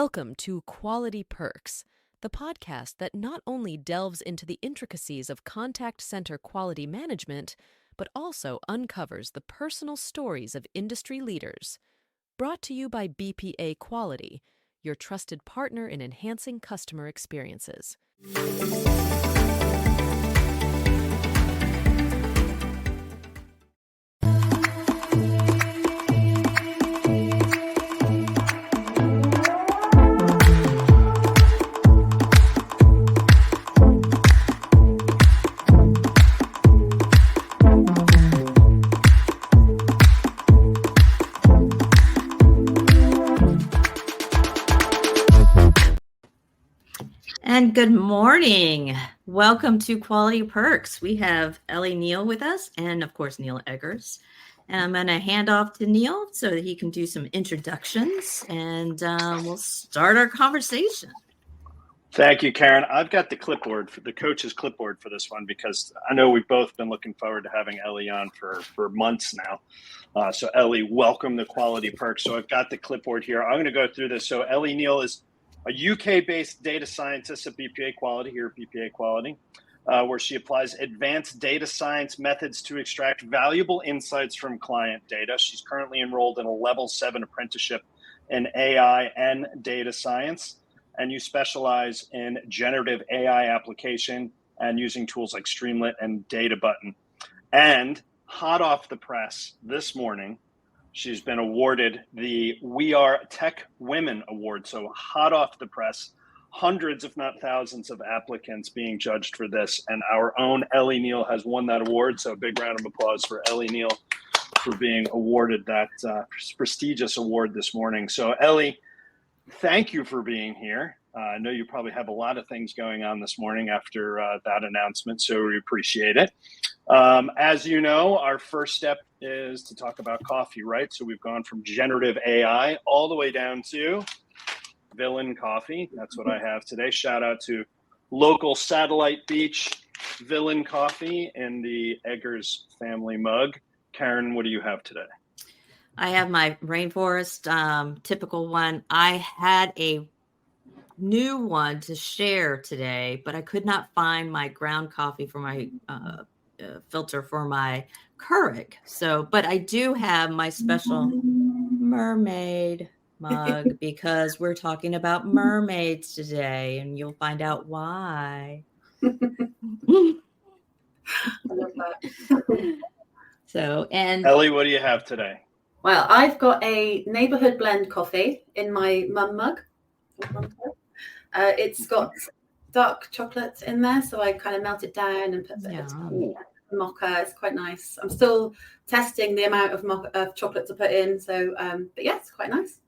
Welcome to Quality Perks, the podcast that not only delves into the intricacies of contact center quality management, but also uncovers the personal stories of industry leaders. Brought to you by BPA Quality, your trusted partner in enhancing customer experiences. And good morning. Welcome to Quality Perks. We have Elle Neal with us and, of course, Neil Eggers. And I'm going to hand off to Neil so that he can do some introductions and we'll start our conversation. Thank you, Karyn. I've got the clipboard, the coach's clipboard for this one because I know we've both been looking forward to having Ellie on for months now. So Ellie, welcome to Quality Perks. So I've got the clipboard here. I'm going to go through this. So Elle Neal is a UK-based data scientist at BPA Quality here at BPA Quality, where she applies advanced data science methods to extract valuable insights from client data. She's currently enrolled in a level 7 apprenticeship in AI and data science. And you specialize in generative AI application and using tools like Streamlit and Data Button. And hot off the press this morning, she's been awarded the We Are Tech Women Award. So hot off the press, hundreds, if not thousands of applicants being judged for this. And our own Elle Neal has won that award. So a big round of applause for Elle Neal for being awarded that prestigious award this morning. So Ellie, thank you for being here. I know you probably have a lot of things going on this morning after that announcement, so we appreciate it. As you know, our first step is to talk about coffee, right? So we've gone from generative AI all the way down to Villain Coffee. That's what I have today. Shout out to local Satellite Beach Villain Coffee in the Eggers family mug. Karyn, what do you have today? I have my Rainforest typical one. I had a new one to share today, but I could not find my ground coffee for my filter for my Keurig. So, but I do have my special mermaid mug because we're talking about mermaids today, and you'll find out why. I love that. So, and Ellie, what do you have today? Well, I've got a neighborhood blend coffee in my mum mug. It's got dark chocolate in there, so I kind of melt it down and put the mocha. It's quite nice. I'm still testing the amount of chocolate to put in, so but yeah, it's quite nice.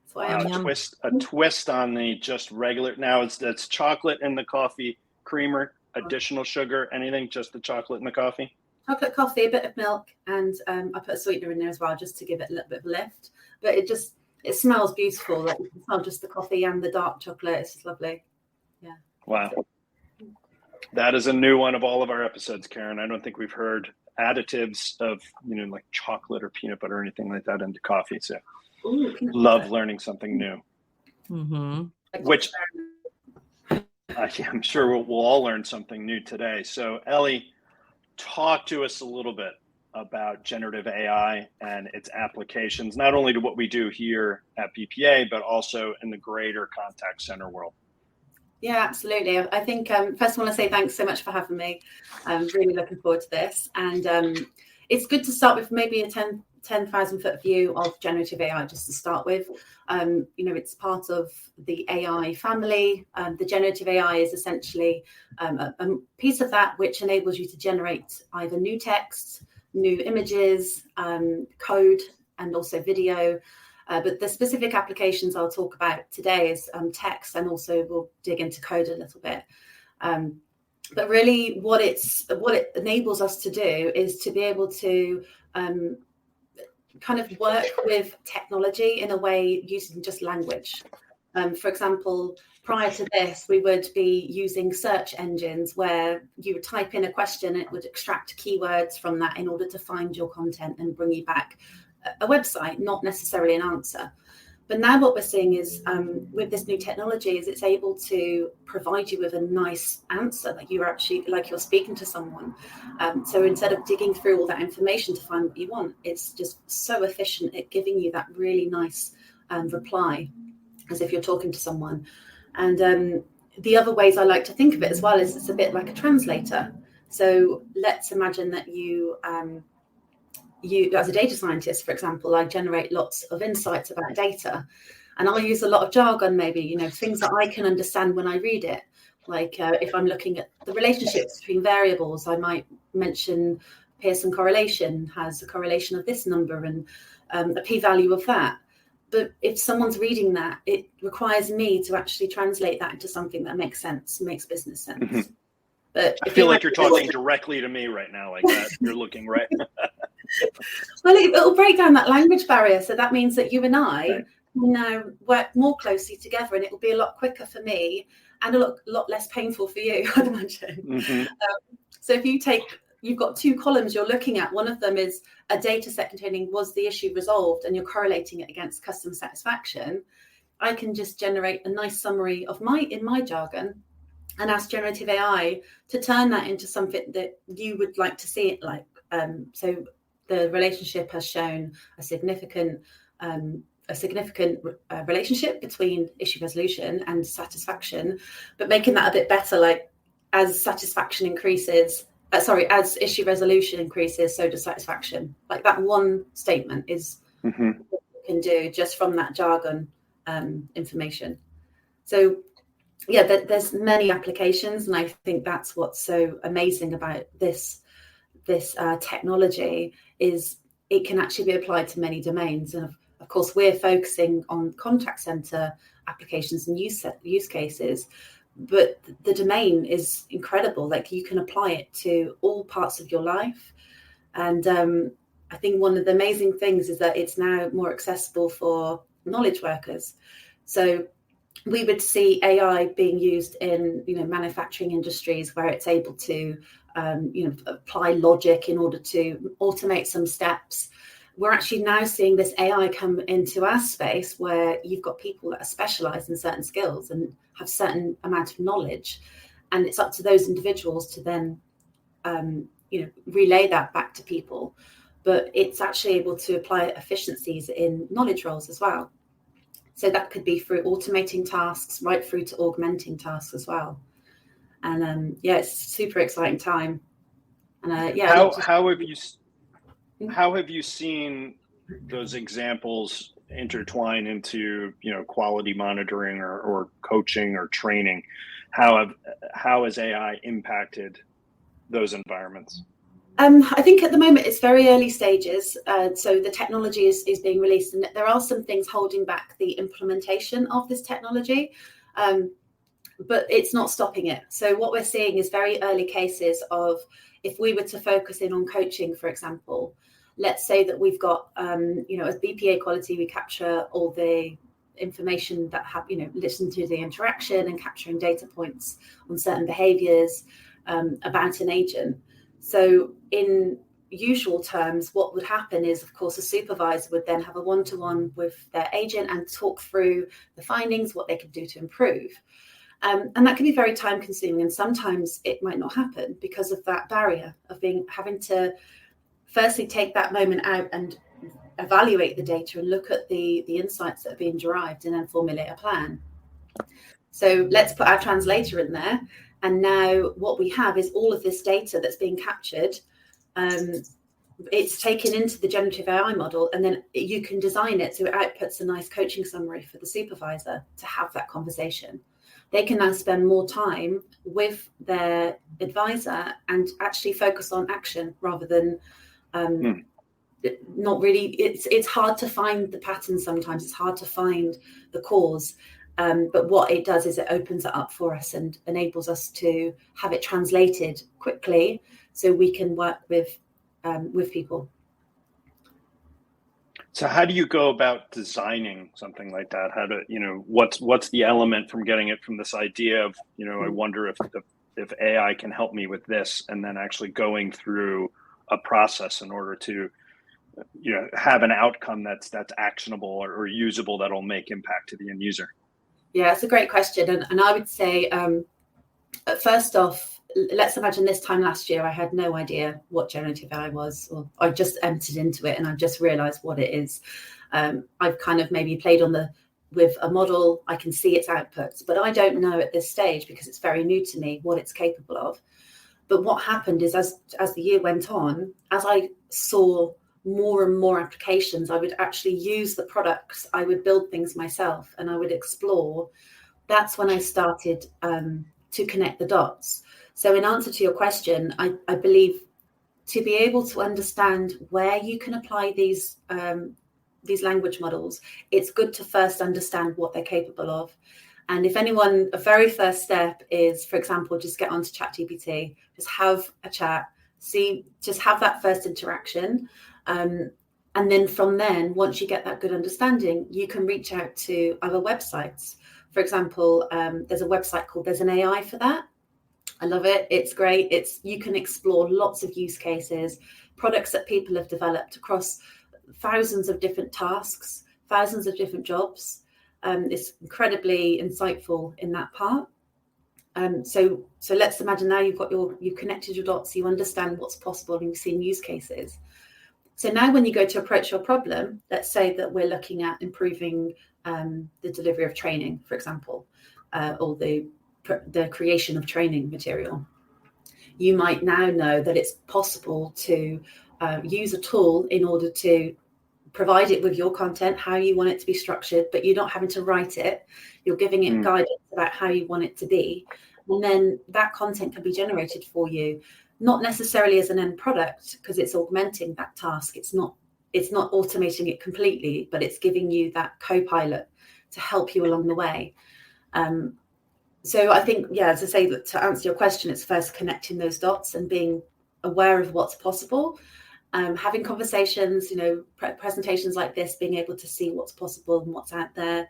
So a twist on the just regular. Now it's chocolate in the coffee creamer, additional sugar, anything, just the chocolate in the coffee. Chocolate coffee, a bit of milk, and I put a sweetener in there as well, just to give it a little bit of a lift. But it smells beautiful. Like you can smell just the coffee and the dark chocolate. It's just lovely. Yeah. Wow. That is a new one of all of our episodes, Karyn. I don't think we've heard additives of, like chocolate or peanut butter or anything like that into coffee. So love learning something new. Mm-hmm. Which I'm sure we'll all learn something new today. So Ellie, talk to us a little bit about generative AI and its applications, not only to what we do here at BPA, but also in the greater contact center world. Yeah, absolutely. I think first I want to say thanks so much for having me. I'm really looking forward to this. And it's good to start with maybe a 10,000 foot view of generative AI just to start with. It's part of the AI family. The generative AI is essentially a piece of that which enables you to generate either new text, new images, code, and also video. But the specific applications I'll talk about today is text, and also we'll dig into code a little bit. But really what it enables us to do is to be able to kind of work with technology in a way using just language. For example, prior to this, we would be using search engines where you would type in a question and it would extract keywords from that in order to find your content and bring you back a website, not necessarily an answer. But now what we're seeing is with this new technology is it's able to provide you with a nice answer, like you're speaking to someone. So instead of digging through all that information to find what you want, it's just so efficient at giving you that really nice reply as if you're talking to someone. And the other ways I like to think of it as well is it's a bit like a translator. So let's imagine that you as a data scientist, for example, I generate lots of insights about data, and I'll use a lot of jargon, maybe, things that I can understand when I read it. Like if I'm looking at the relationships between variables, I might mention Pearson correlation has a correlation of this number and a p-value of that. But if someone's reading that, it requires me to actually translate that into something that makes sense, makes business sense. Mm-hmm. But I feel like you're talking directly to me right now, like that. You're looking right. Well, it'll break down that language barrier. So that means that you and I will now work more closely together, and it will be a lot quicker for me and a lot less painful for you, I'd imagine. Mm-hmm. So if you've got two columns you're looking at, one of them is a data set containing was the issue resolved, and you're correlating it against customer satisfaction. I can just generate a nice summary of in my jargon and ask generative AI to turn that into something that you would like to see it like. So the relationship has shown a significant relationship between issue resolution and satisfaction, but making that a bit better, like as satisfaction increases, as issue resolution increases, so does satisfaction. Like that one statement is what you can do just from that jargon information. So yeah, there's many applications, and I think that's what's so amazing about this technology is it can actually be applied to many domains. And of course, we're focusing on contact center applications and use cases, but the domain is incredible. Like you can apply it to all parts of your life. And I think one of the amazing things is that it's now more accessible for knowledge workers. So we would see AI being used in, manufacturing industries where it's able to, apply logic in order to automate some steps. We're actually now seeing this AI come into our space where you've got people that are specialized in certain skills and have certain amount of knowledge, and it's up to those individuals to then, relay that back to people. But it's actually able to apply efficiencies in knowledge roles as well. So that could be through automating tasks right through to augmenting tasks as well. And it's a super exciting time. And how have you seen those examples intertwine into quality monitoring or coaching or training? How has AI impacted those environments? I think at the moment it's very early stages. So the technology is being released, and there are some things holding back the implementation of this technology, but it's not stopping it. So what we're seeing is very early cases of, if we were to focus in on coaching, for example, let's say that we've got, as BPA quality, we capture all the information that have, listen to the interaction and capturing data points on certain behaviors about an agent. So in usual terms, what would happen is, of course, a supervisor would then have a one-to-one with their agent and talk through the findings, what they could do to improve. And that can be very time consuming. And sometimes it might not happen because of that barrier of having to firstly take that moment out and evaluate the data and look at the insights that are being derived and then formulate a plan. So let's put our translator in there. And now what we have is all of this data that's being captured. It's taken into the generative AI model, and then you can design it so it outputs a nice coaching summary for the supervisor to have that conversation. They can now spend more time with their advisor and actually focus on action rather than not really. It's hard to find the pattern sometimes. It's hard to find the cause. But what it does is it opens it up for us and enables us to have it translated quickly so we can work with people. So how do you go about designing something like that? How to, what's the element from getting it from this idea of, I wonder if AI can help me with this, and then actually going through a process in order to have an outcome that's actionable or usable that'll make impact to the end user? Yeah, it's a great question. And I would say, first off, let's imagine this time last year, I had no idea what generative AI was, or I just entered into it and I've just realized what it is. I've kind of maybe played with a model, I can see its outputs, but I don't know at this stage, because it's very new to me, what it's capable of. But what happened is as the year went on, as I saw more and more applications, I would actually use the products, I would build things myself and I would explore. That's when I started to connect the dots. So in answer to your question, I believe to be able to understand where you can apply these language models, it's good to first understand what they're capable of. And if anyone, a very first step is, for example, just get onto ChatGPT, just have a chat, just have that first interaction. And then from then, once you get that good understanding, you can reach out to other websites. For example, there's a website called There's an AI for that. I love it. It's great. You can explore lots of use cases, products that people have developed across thousands of different tasks, thousands of different jobs. It's incredibly insightful in that part. So let's imagine now you've connected your dots, you understand what's possible, and you've seen use cases. So now when you go to approach your problem, let's say that we're looking at improving the delivery of training, for example, or the creation of training material. You might now know that it's possible to use a tool in order to provide it with your content, how you want it to be structured, but you're not having to write it. You're giving it guidance about how you want it to be. And then that content can be generated for you, not necessarily as an end product, because it's augmenting that task. It's not automating it completely, but it's giving you that co-pilot to help you along the way. So I think, as I say, to answer your question, it's first connecting those dots and being aware of what's possible. Having conversations, presentations like this, being able to see what's possible and what's out there,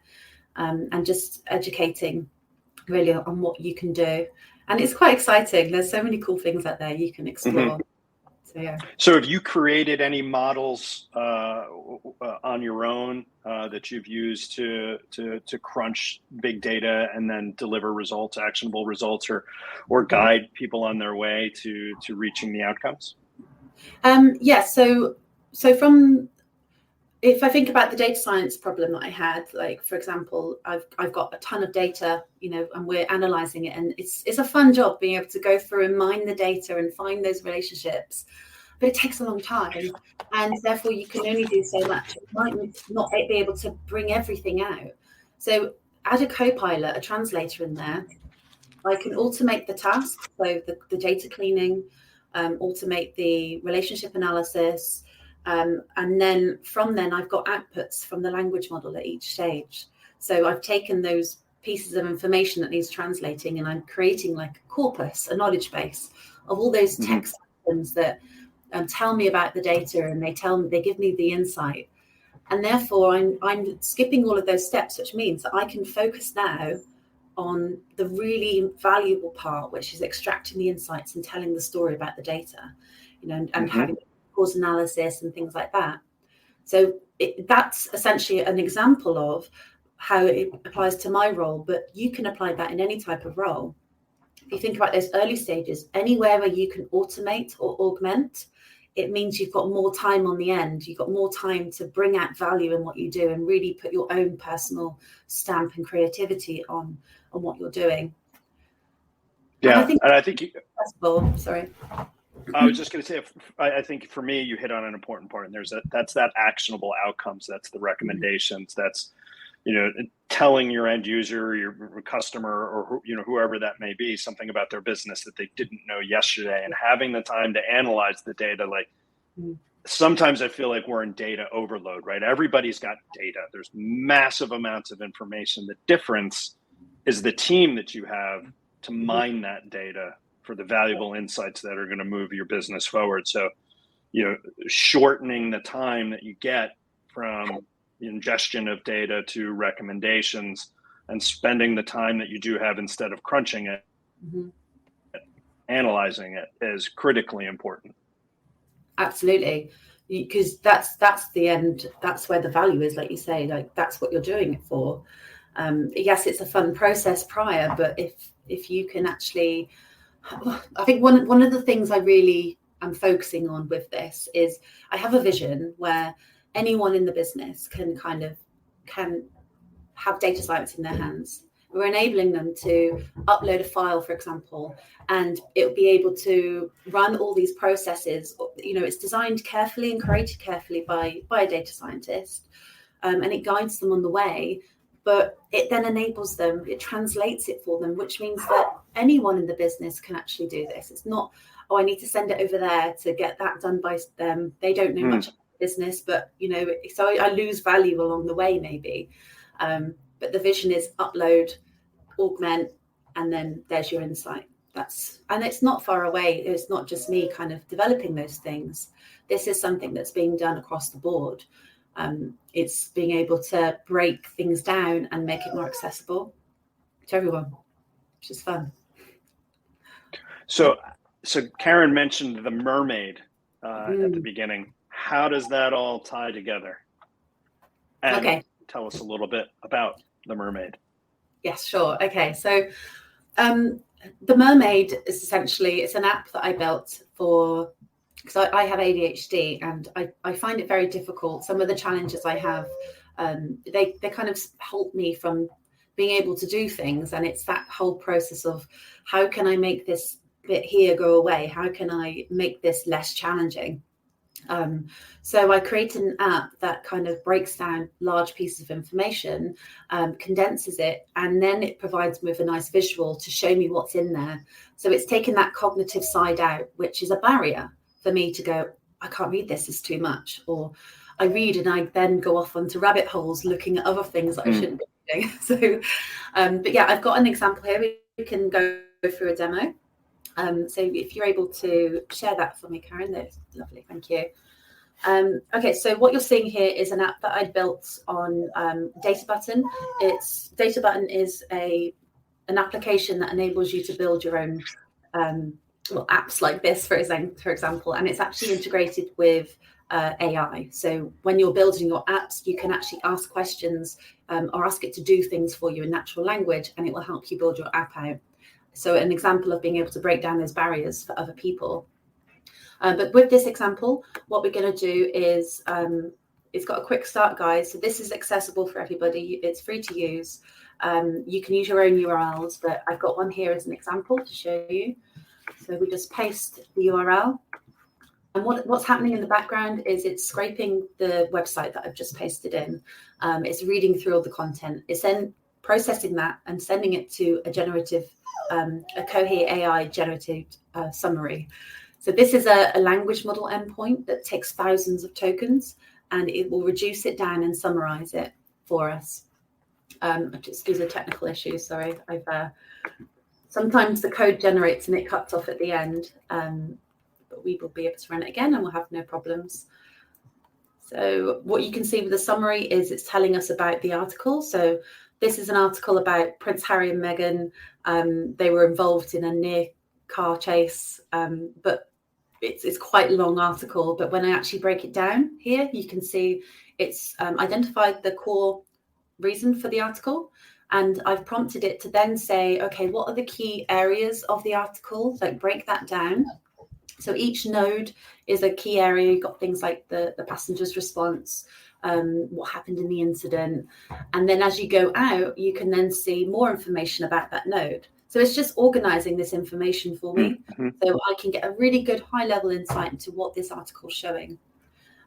and just educating really on what you can do. And it's quite exciting. There's so many cool things out there you can explore. So, yeah. So have you created any models on your own that you've used to crunch big data and then deliver results, actionable results, or guide people on their way to reaching the outcomes? So if I think about the data science problem that I had, like, for example, I've got a ton of data, and we're analyzing it, and it's a fun job being able to go through and mine the data and find those relationships, but it takes a long time, and therefore you can only do so much. You might not be able to bring everything out. So add a co-pilot, a translator in there. I can automate the task, so the data cleaning, automate the relationship analysis, and then from then I've got outputs from the language model at each stage. So I've taken those pieces of information that needs translating, and I'm creating like a corpus, a knowledge base of all those text items that tell me about the data, and they give me the insight. And therefore I'm skipping all of those steps, which means that I can focus now on the really valuable part, which is extracting the insights and telling the story about the data, and having cause analysis and things like that. So that's essentially an example of how it applies to my role, but you can apply that in any type of role. If you think about those early stages, anywhere where you can automate or augment, it means you've got more time on the end. You've got more time to bring out value in what you do and really put your own personal stamp and creativity on what you're doing. Yeah, and I think sorry. I was just going to say, I think for me, you hit on an important part, and that's that actionable outcomes. That's the recommendations. That's, telling your end user, your customer, or whoever that may be, something about their business that they didn't know yesterday, and having the time to analyze the data. Like, sometimes I feel like we're in data overload, right? Everybody's got data. There's massive amounts of information. The difference is the team that you have to mine that data for the valuable insights that are going to move your business forward. So, shortening the time that you get from ingestion of data to recommendations, and spending the time that you do have instead of crunching it, analyzing it, is critically important. Absolutely. because that's the end. That's where the value is, like you say, like that's what you're doing it for. Yes, it's a fun process prior, but if you can actually, I think one of the things I really am focusing on with this is I have a vision where anyone in the business can have data science in their hands. We're enabling them to upload a file, for example, and it'll be able to run all these processes. It's designed carefully and created carefully by a data scientist, and it guides them on the way. But it then enables them, it translates it for them, which means that anyone in the business can actually do this. It's not, I need to send it over there to get that done by them. They don't know much about business, but so I lose value along the way maybe. But the vision is upload, augment, and then there's your insight. And it's not far away. It's not just me kind of developing those things. This is something that's being done across the board. It's being able to break things down and make it more accessible to everyone, which is fun. So Karyn mentioned the mermaid at the beginning. How does that all tie together? And tell us a little bit about the mermaid. Yes, sure. Okay, so the Mermaid is essentially, it's an app that I built for, because I have ADHD and I find it very difficult. Some of the challenges I have, they kind of halt me from being able to do things. And it's that whole process of how can I make this bit here go away? How can I make this less challenging? So I created an app that kind of breaks down large pieces of information, condenses it, and then it provides me with a nice visual to show me what's in there. So it's taken that cognitive side out, which is a barrier for me to go, I can't read this, it's too much. Or I read and I then go off onto rabbit holes looking at other things that I shouldn't be doing. So, but yeah, I've got an example here. We can go through a demo. So if you're able to share that for me, Karyn, that's lovely. Thank you. Okay, so what you're seeing here is an app that I built on Data Button. Data Button is an application that enables you to build your own apps like this, for example, and it's actually integrated with AI. So when you're building your apps, you can actually ask questions or ask it to do things for you in natural language, and it will help you build your app out. So an example of being able to break down those barriers for other people. But with this example, what we're going to do is, it's got a quick start guide. So this is accessible for everybody. It's free to use. You can use your own URLs, but I've got one here as an example to show you. So we just paste the URL. And what's happening in the background is it's scraping the website that I've just pasted in. It's reading through all the content. It's then processing that and sending it to a Cohere AI generative summary. So this is a language model endpoint that takes thousands of tokens, and it will reduce it down and summarize it for us. Excuse the technical issues. Sorry, sometimes the code generates and it cuts off at the end, but we will be able to run it again and we'll have no problems. So what you can see with the summary is it's telling us about the article. So this is an article about Prince Harry and Meghan. They were involved in a near car chase, but it's quite a long article. But when I actually break it down here, you can see it's identified the core reason for the article. And I've prompted it to then say, okay, what are the key areas of the article? Like break that down. So each node is a key area. You've got things like the passenger's response, what happened in the incident. And then as you go out, you can then see more information about that node. So it's just organizing this information for me, so I can get a really good high-level insight into what this article is showing.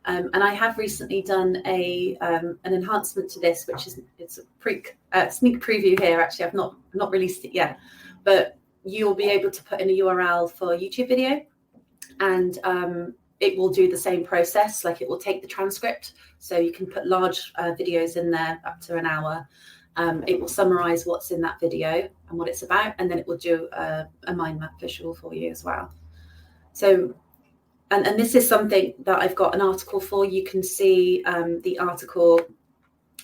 And I have recently done an enhancement to this, which is it's a sneak preview here. Actually, I've not released it yet, but you'll be able to put in a URL for a YouTube video, and it will do the same process. Like it will take the transcript, so you can put large videos in there up to an hour. It will summarize what's in that video and what it's about, and then it will do a mind map visual for you as well. So, and this is something that I've got an article for. You can see the article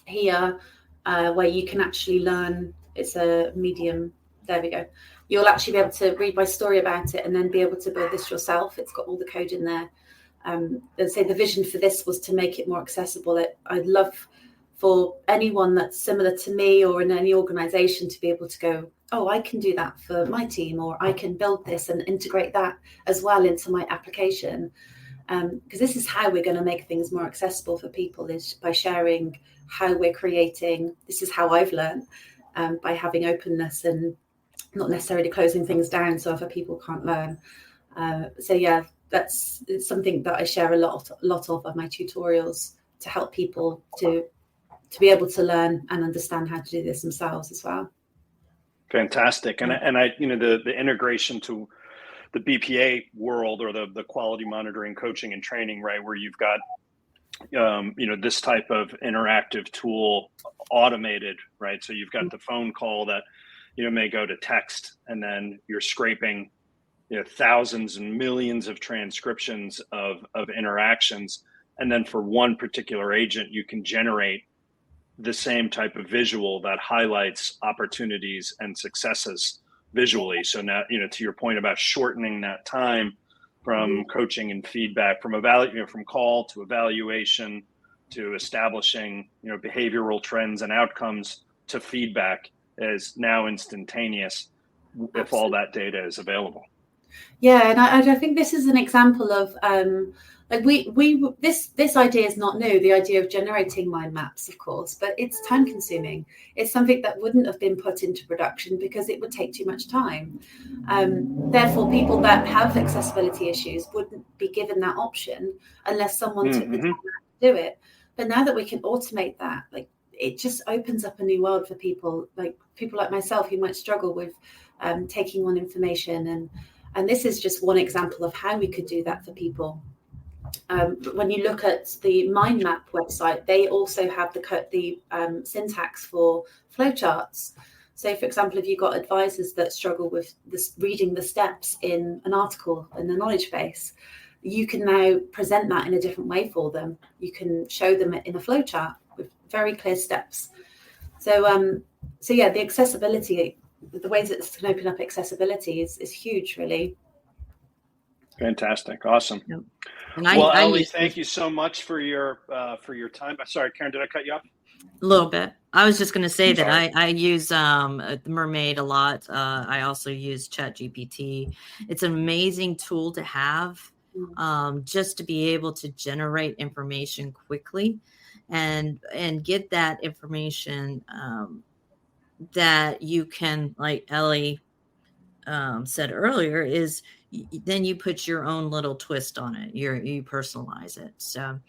here where you can actually learn. It's a Medium. There we go. You'll actually be able to read my story about it and then be able to build this yourself. It's got all the code in there. Let's say the vision for this was to make it more accessible. I'd love for anyone that's similar to me or in any organization to be able to go, oh, I can do that for my team, or I can build this and integrate that as well into my application. Because this is how we're going to make things more accessible for people, is by sharing how we're creating. This is how I've learned, by having openness and not necessarily closing things down so other people can't learn. So yeah, it's something that I share a lot of my tutorials, to help people to be able to learn and understand how to do this themselves as well. Fantastic. And I the integration to the BPA world, or the quality monitoring, coaching, and training, right, where you've got this type of interactive tool automated, right? So you've got the phone call that may go to text, and then you're scraping thousands and millions of transcriptions of interactions, and then for one particular agent you can generate the same type of visual that highlights opportunities and successes visually. So now, to your point about shortening that time from coaching and feedback, from from call to evaluation, to establishing, behavioral trends and outcomes, to feedback, is now instantaneous. Absolutely. If all that data is available. Yeah, and I think this is an example of this idea is not new, the idea of generating mind maps, of course, but it's time consuming. It's something that wouldn't have been put into production because it would take too much time. Therefore, people that have accessibility issues wouldn't be given that option unless someone took the time to do it. But now that we can automate that, it just opens up a new world for people like myself who might struggle with taking on information. And this is just one example of how we could do that for people. When you look at the Mind Map website, they also have the syntax for flowcharts. So, for example, if you've got advisors that struggle with reading the steps in an article in the knowledge base, you can now present that in a different way for them. You can show them it in a flowchart with very clear steps. So yeah, the accessibility, the ways that this can open up accessibility is huge, really. Fantastic. Awesome. Yep. Elle, thank you so much for your time. Sorry, Karyn, did I cut you off? A little bit. I was just going to say that I use Mermaid a lot. I also use ChatGPT. It's an amazing tool to have, just to be able to generate information quickly and get that information that you can, like Ellie said earlier, is then you put your own little twist on it. You personalize it. So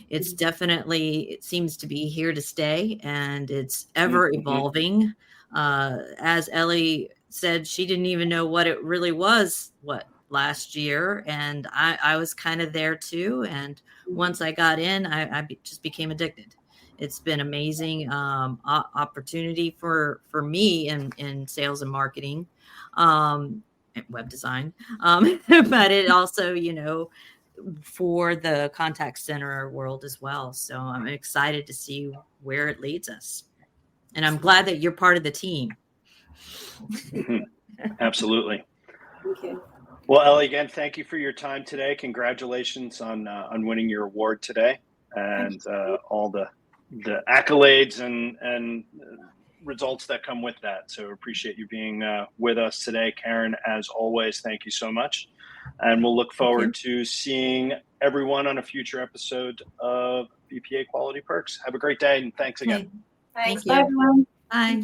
it's definitely, it seems to be here to stay, and it's ever evolving. As Ellie said, she didn't even know what it really was, last year. And I was kind of there too. And once I got in, I just became addicted. It's been amazing opportunity for me in sales and marketing. Web design, but it also, for the contact center world as well. So I'm excited to see where it leads us. And I'm glad that you're part of the team. Absolutely. Thank you. Well, Ellie, again, thank you for your time today. Congratulations on winning your award today, and all the accolades and results that come with that. So appreciate you being with us today. Karyn, as always, thank you so much. And we'll look forward to seeing everyone on a future episode of BPA Quality Perks. Have a great day, and thanks again. Thanks. Thank you. Bye, everyone. Bye.